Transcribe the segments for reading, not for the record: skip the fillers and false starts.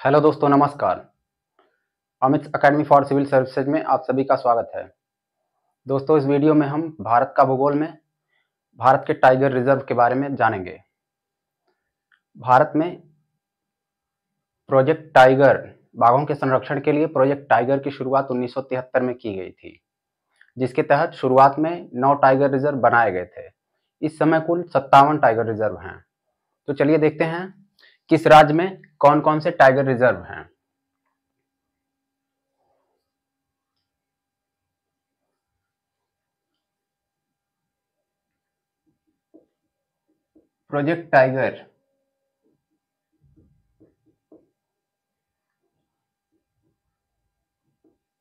Hello दोस्तों, नमस्कार। Amit academy for civil services में आप सभी का स्वागत है। दोस्तों, इस वीडियो में हम भारत का भूगोल में भारत के टाइगर रिजर्व के बारे में जानेंगे। भारत में प्रोजेक्ट टाइगर, बाघों के संरक्षण के लिए प्रोजेक्ट टाइगर की शुरुआत 1973 में की गई थी, जिसके तहत शुरुआत में 9 टाइगर रिजर्व बनाए गए थे। इस समय कुल 57 टाइगर रिजर्व हैं। तो चलिए देखते हैं किस राज्य में कौन कौन से टाइगर रिजर्व हैं। प्रोजेक्ट टाइगर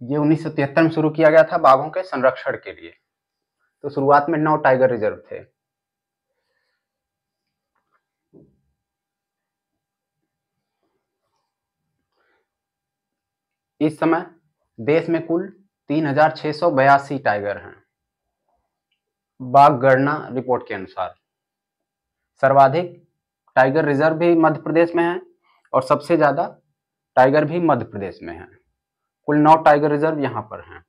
ये 1973 में शुरू किया गया था बाघों के संरक्षण के लिए। तो शुरुआत में 9 टाइगर रिजर्व थे। इस समय देश में कुल 3682 टाइगर हैं, बाघ गणना रिपोर्ट के अनुसार। सर्वाधिक टाइगर रिजर्व भी मध्य प्रदेश में है और सबसे ज्यादा टाइगर भी मध्य प्रदेश में है। कुल 9 टाइगर रिजर्व यहाँ पर हैं।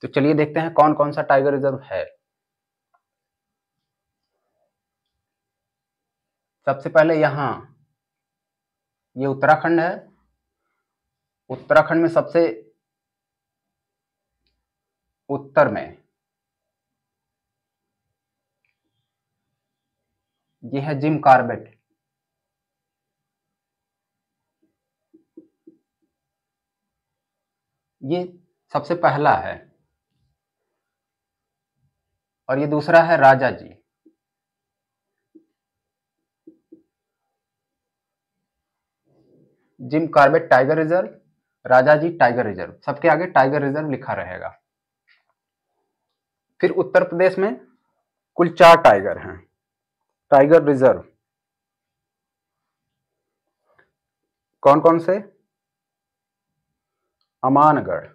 तो चलिए देखते हैं कौन कौन सा टाइगर रिजर्व है। सबसे पहले यहाँ ये उत्तराखंड है। उत्तराखंड में सबसे उत्तर में ये है जिम कॉर्बेट। ये सबसे पहला है। और ये दूसरा है राजा जी। जिम कॉर्बेट टाइगर रिजर्व, राजा जी टाइगर रिजर्व, सबके आगे टाइगर रिजर्व लिखा रहेगा। फिर उत्तर प्रदेश में कुल 4 टाइगर हैं, टाइगर रिजर्व। कौन कौन से? अमानगढ़,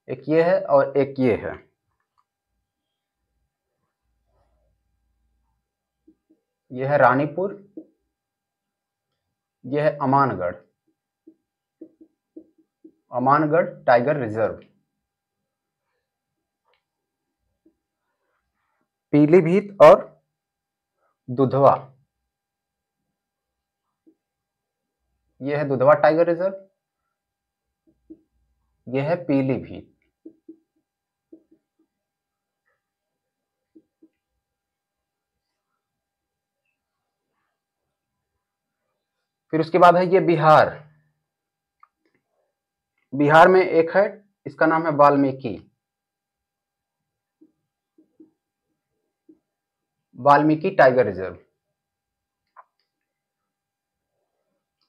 एक ये है और एक ये है। ये है रानीपुर, ये है अमानगढ़। Amangarh tiger reserve. पीलीभीत और दुधवा, ये है दुधवा टाइगर रिजर्व। ये है पीलीभीत। फिर उसके बाद है ये बिहार। बिहार में एक है, इसका नाम है वाल्मीकि। Valmiki tiger reserve.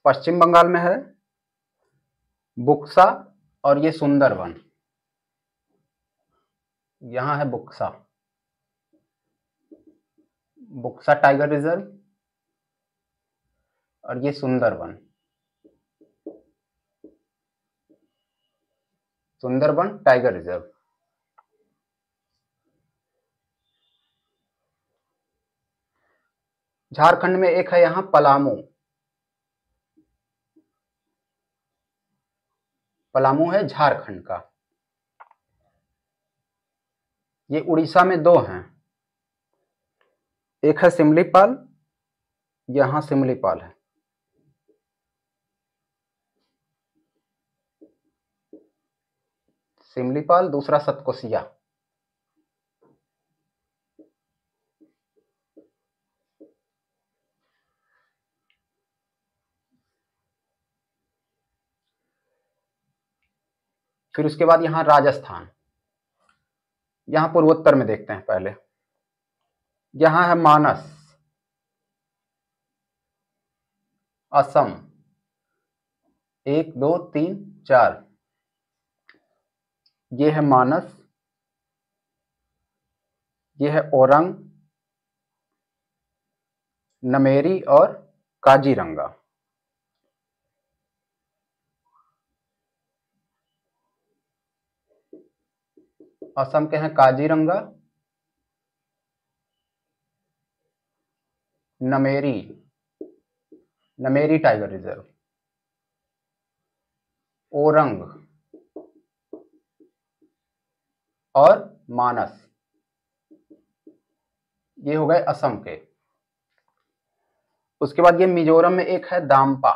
पश्चिम बंगाल में है बुक्सा और ये सुंदरवन। यहां है बुक्सा, बुक्सा टाइगर रिजर्व। और ये सुंदरवन, सुंदरवन टाइगर रिजर्व। झारखंड में एक है यहां पलामू। पलामू है झारखंड का। ये उड़ीसा में 2 हैं, एक है सिमलीपाल, यहां सिमलीपाल है। सिमलीपाल, दूसरा सतकोसिया। फिर उसके बाद यहां राजस्थान। यहां पूर्वोत्तर में देखते हैं पहले। यहां है मानस। असम, 1 2 3 4। ये है मानस, ये है ओरंग, नमेरी और काजीरंगा। असम के हैं Kaziranga, Nameri, Nameri tiger reserve, orang और मानस, ये हो गए असम के। उसके बाद ये मिजोरम में एक है दाम्पा,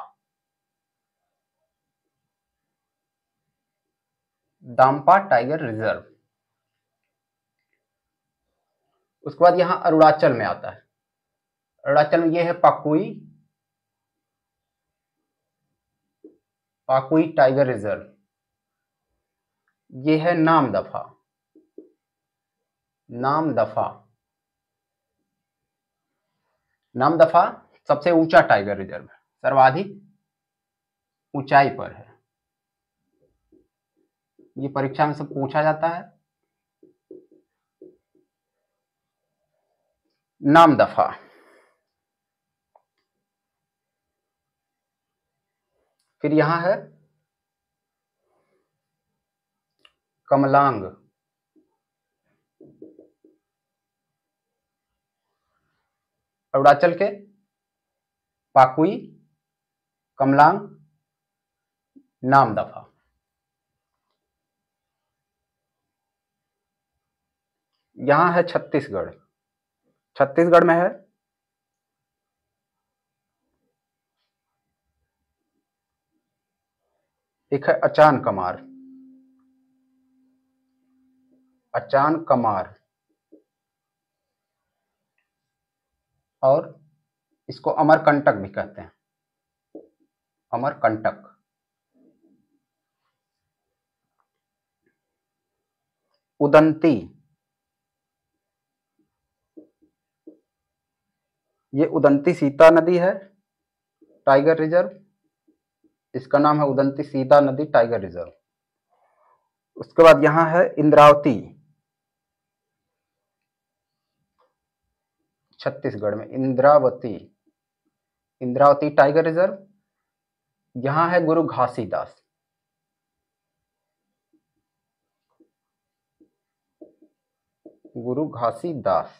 दाम्पा टाइगर रिजर्व। उसके बाद यहां अरुणाचल में आता है, अरुणाचल में ये है पाकुई, पाकुई टाइगर रिजर्व। ये है नामदफा, नामदफा, नामदफा सबसे ऊंचा टाइगर रिजर्व है, सर्वाधिक ऊंचाई पर है। ये परीक्षा में सब पूछा जाता है। नामदफा। फिर यहां है कमलांग, अरुणाचल के पाकुई, कमलांग, नामदफा। यहां है छत्तीसगढ़, छत्तीसगढ़ में है एक है अचान कमार, अचान कमार, और इसको अमरकंटक भी कहते हैं, अमरकंटक। उदंती, ये उदंती सीता नदी है टाइगर रिजर्व, इसका नाम है उदंती सीता नदी टाइगर रिजर्व। उसके बाद यहां है इंद्रावती, छत्तीसगढ़ में इंद्रावती, इंद्रावती टाइगर रिजर्व। यहां है गुरु घासीदास, गुरु घासीदास।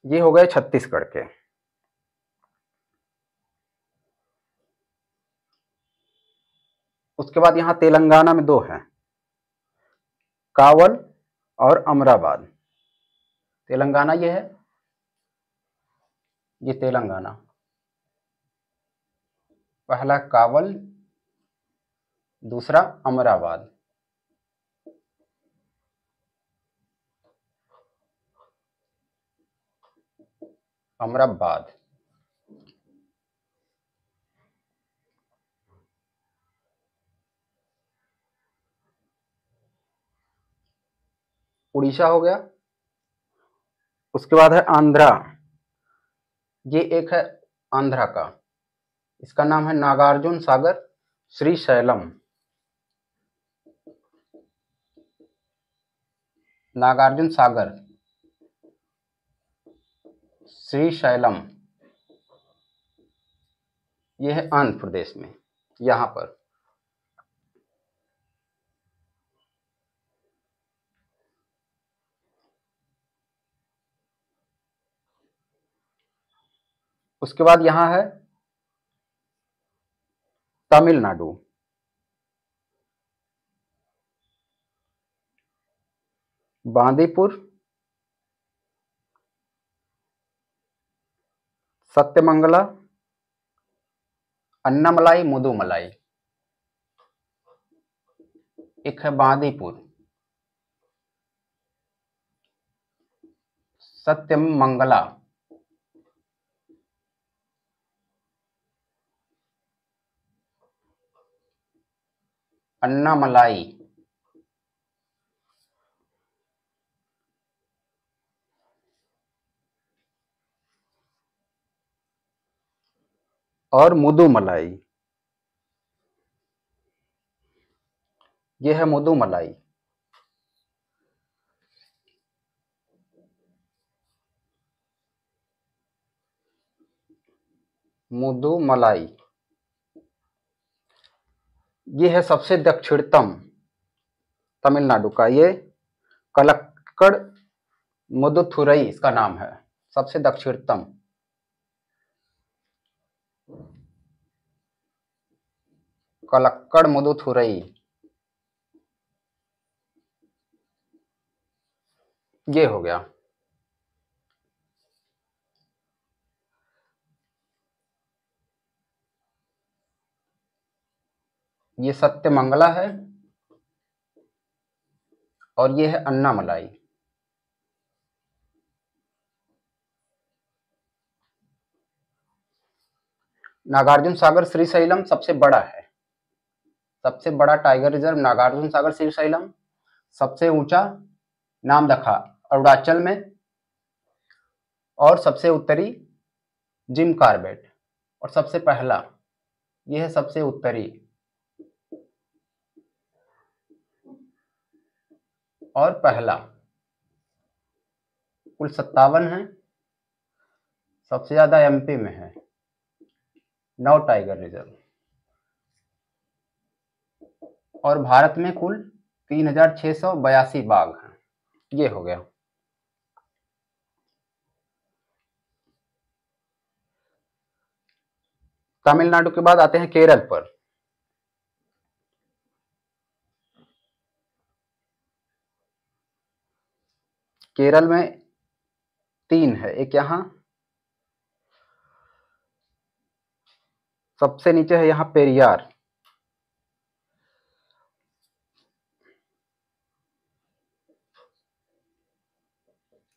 ये हो गए छत्तीसगढ़ के। उसके बाद यहां तेलंगाना में दो हैं, कावल और अमराबाद। तेलंगाना ये है, ये तेलंगाना, पहला कावल, दूसरा अमराबाद। अमराबाद। उड़ीसा हो गया। उसके बाद है आंध्रा, ये एक है आंध्रा का, इसका नाम है नागार्जुन सागर श्रीशैलम, नागार्जुन सागर श्रीशैलम। ये है आंध्र प्रदेश में, यहां पर। उसके बाद यहां है तमिलनाडु, बांदीपुर, सत्यमंगला, अन्नामलाई, मुदुमलाई। एक है बांदीपुर, सत्यमंगला, अन्नामलाई। और मुदुमलाई, ये है मुदुमलाई। मुदुमलाई, ये है सबसे दक्षिणतम तमिलनाडु का, ये कलक्कड़ मुदुथुरई इसका नाम है, सबसे दक्षिणतम। कलक्कड़ मुदुथुरई, ये हो गया। ये सत्यमंगला है और ये है अन्नामलाई। नागार्जुन सागर श्रीशैलम सबसे बड़ा है, सबसे बड़ा टाइगर रिजर्व नागार्जुन सागर श्रीशैलम। सबसे ऊंचा नामदफा अरुणाचल में, और सबसे उत्तरी जिम कार्बेट, और सबसे पहला यह है सबसे उत्तरी और पहला। कुल 57 है, सबसे ज्यादा एमपी में है 9 टाइगर रिजर्व, और भारत में कुल 3682 बाघ हैं। ये हो गया। तमिलनाडु के बाद आते हैं केरल पर। केरल में 3 है, एक यहां सबसे नीचे है, यहां पेरियार।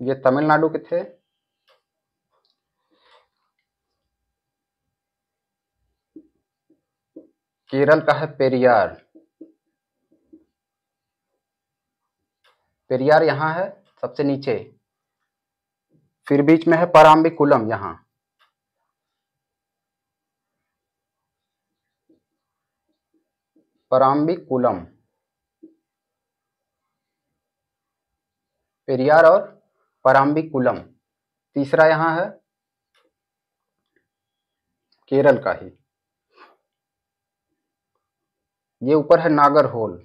ये तमिलनाडु के थे। केरल का है पेरियार। पेरियार यहां है सबसे नीचे। फिर बीच में है पराम्बिकुलम, यहां पराम्बिकुलम, पेरियार और पराम्बिकुलम। तीसरा यहां है केरल का ही, ये ऊपर है नागरहोल।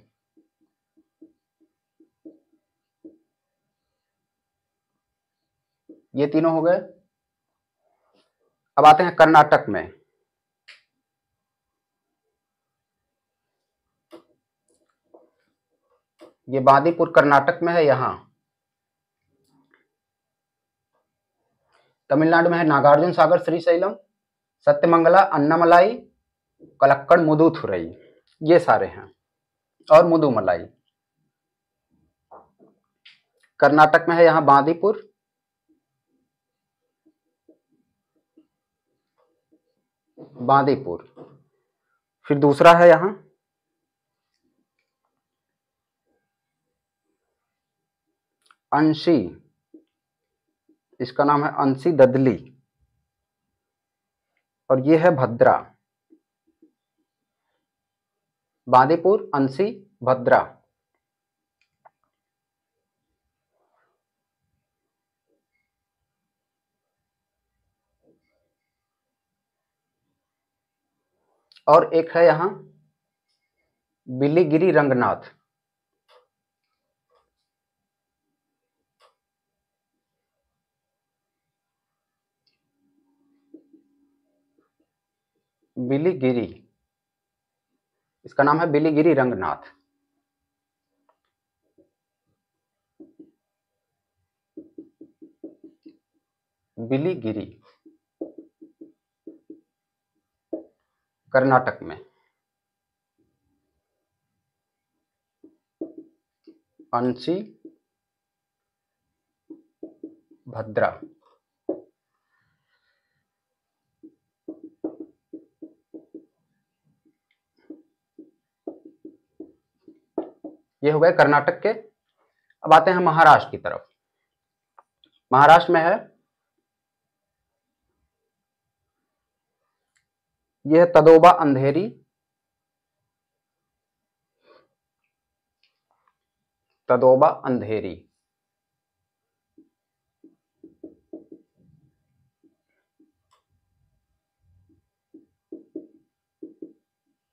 ये तीनों हो गए। अब आते हैं कर्नाटक में। ये बांदीपुर कर्नाटक में है। यहां तमिलनाडु में है नागार्जुन सागर श्रीशैलम, सत्यमंगला, अन्नामलाई, कलक्कड़ मुदुथुरई, ये सारे हैं, और मुदुमलाई। कर्नाटक में है यहां बांदीपुर, बांदीपुर। फिर दूसरा है यहां अंशी, इसका नाम है अंशी ददली, और ये है भद्रा। बांदीपुर, अंशी, भद्रा। और एक है यहां बिलीगिरी रंगनाथ। बिलीगिरी, इसका नाम है बिलीगिरी रंगनाथ। बिलीगिरी कर्नाटक में। अंशी, भद्रा। ये हो गए कर्नाटक के। अब आते हैं महाराष्ट्र की तरफ। महाराष्ट्र में है, यह है तदोबा अंधेरी, तदोबा अंधेरी।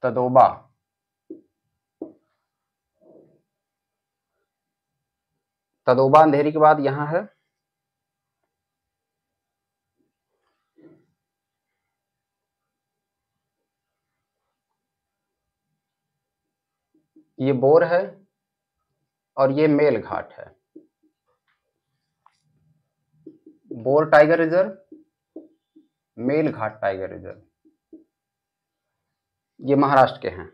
तदोबा, तदोबा अंधेरी के बाद यहां है ये बोर है और ये मेल घाट है। बोर टाइगर रिजर्व, मेल घाट टाइगर रिजर्व, ये महाराष्ट्र के हैं।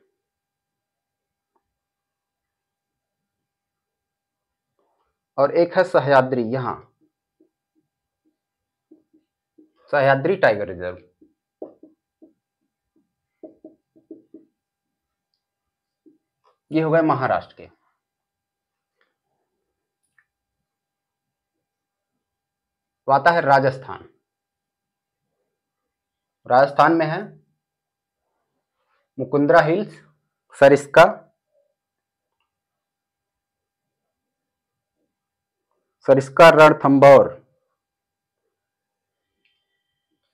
और एक है सह्याद्री, यहां सह्याद्री टाइगर रिजर्व, ये हो गए महाराष्ट्र के। तो आता है राजस्थान। राजस्थान में है मुकुंदरा हिल्स, सरिस्का, रणथंभौर।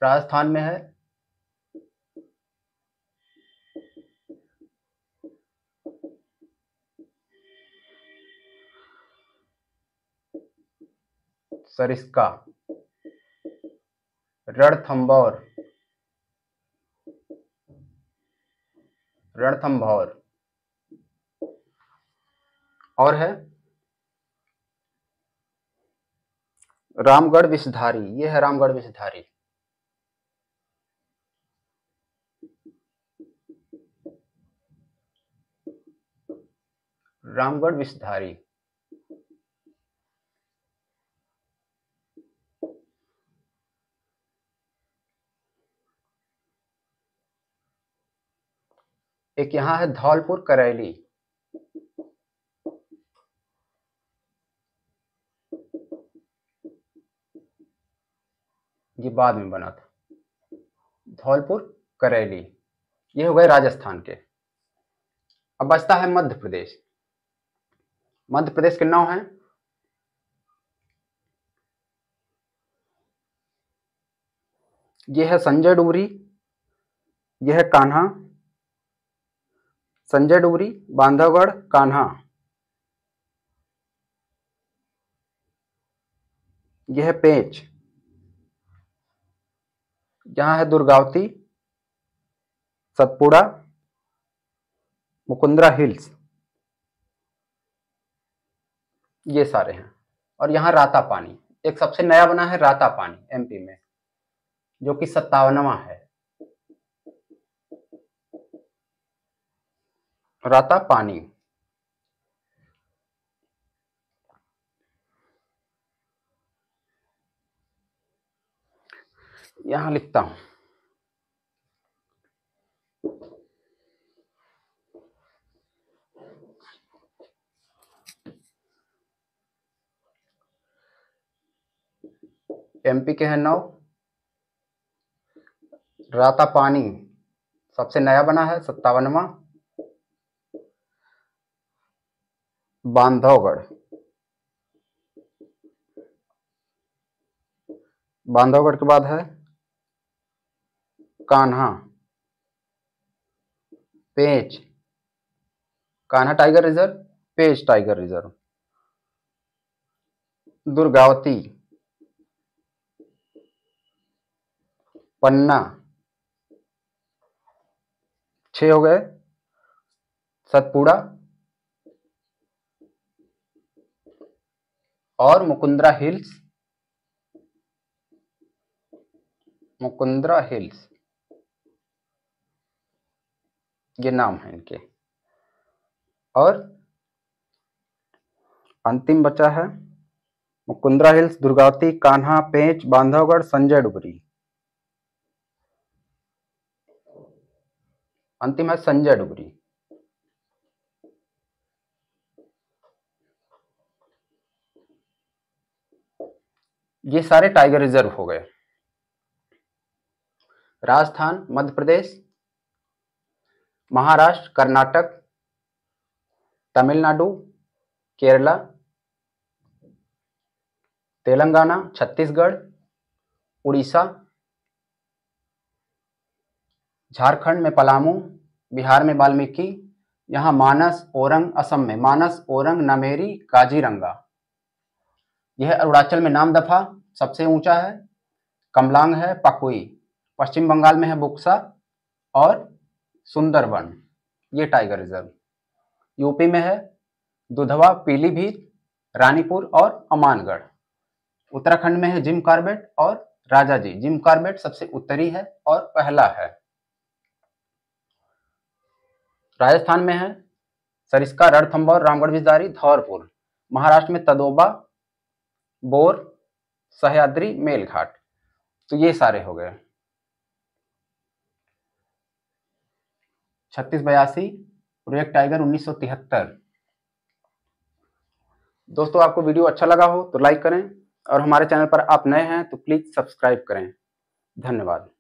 राजस्थान में है सरिस्का, रणथंभौर, और है रामगढ़ विषधारी, ये है रामगढ़ विषधारी। रामगढ़ विषधारी। एक यहां है धौलपुर करैली, ये बाद में बना था, धौलपुर करैली। ये हो गए राजस्थान के। अब बचता है मध्य प्रदेश। मध्य प्रदेश के 9 हैं। ये है संजय डुबरी, ये है कान्हा, संजय डुबरी, बांधवगढ़, कान्हा। यह है पेंच, यहां है दुर्गावती, सतपुड़ा, मुकुंदरा हिल्स, ये सारे हैं। और यहां रातापानी, एक सबसे नया बना है रातापानी एमपी में, जो कि 57वां है। रातापानी। यहां लिखता हूं, एमपी के हैं 9। रातापानी सबसे नया बना है 57वां। बांधवगढ़, बांधवगढ़ के बाद है कान्हा, पेंच, कान्हा टाइगर रिजर्व, पेंच टाइगर रिजर्व, दुर्गावती, पन्ना, 6 हो गए, सतपुड़ा और मुकुंदरा हिल्स, ये नाम है इनके। और अंतिम बचा है मुकुंदरा हिल्स, दुर्गावती, कान्हा, पेंच, बांधवगढ़, संजय डुबरी। अंतिम है संजय डुबरी। ये सारे टाइगर रिजर्व हो गए। राजस्थान, मध्य प्रदेश, महाराष्ट्र, कर्नाटक, तमिलनाडु, केरला, तेलंगाना, छत्तीसगढ़, उड़ीसा, झारखंड में पलामू, बिहार में वाल्मीकि, यहाँ मानस, ओरंग, असम में मानस, ओरंग, नामेरी, काजीरंगा। यह अरुणाचल में नामदफा सबसे ऊंचा है, कमलांग है, पाकुई। पश्चिम बंगाल में है बुक्सा और सुंदरवन, ये टाइगर रिजर्व। यूपी में है दुधवा, पीलीभीत, रानीपुर और अमानगढ़। उत्तराखंड में है जिम कॉर्बेट और राजाजी। जिम कॉर्बेट सबसे उत्तरी है और पहला है। राजस्थान में है सरिस्का, रणथंभौर, रामगढ़ बिजारी, धौलपुर। महाराष्ट्र में तदोबा, बोर, सह्याद्री, मेलघाट। तो ये सारे हो गए। 3682 प्रोजेक्ट टाइगर 1973। दोस्तों आपको वीडियो अच्छा लगा हो तो लाइक करें और हमारे चैनल पर आप नए हैं तो प्लीज सब्सक्राइब करें। धन्यवाद।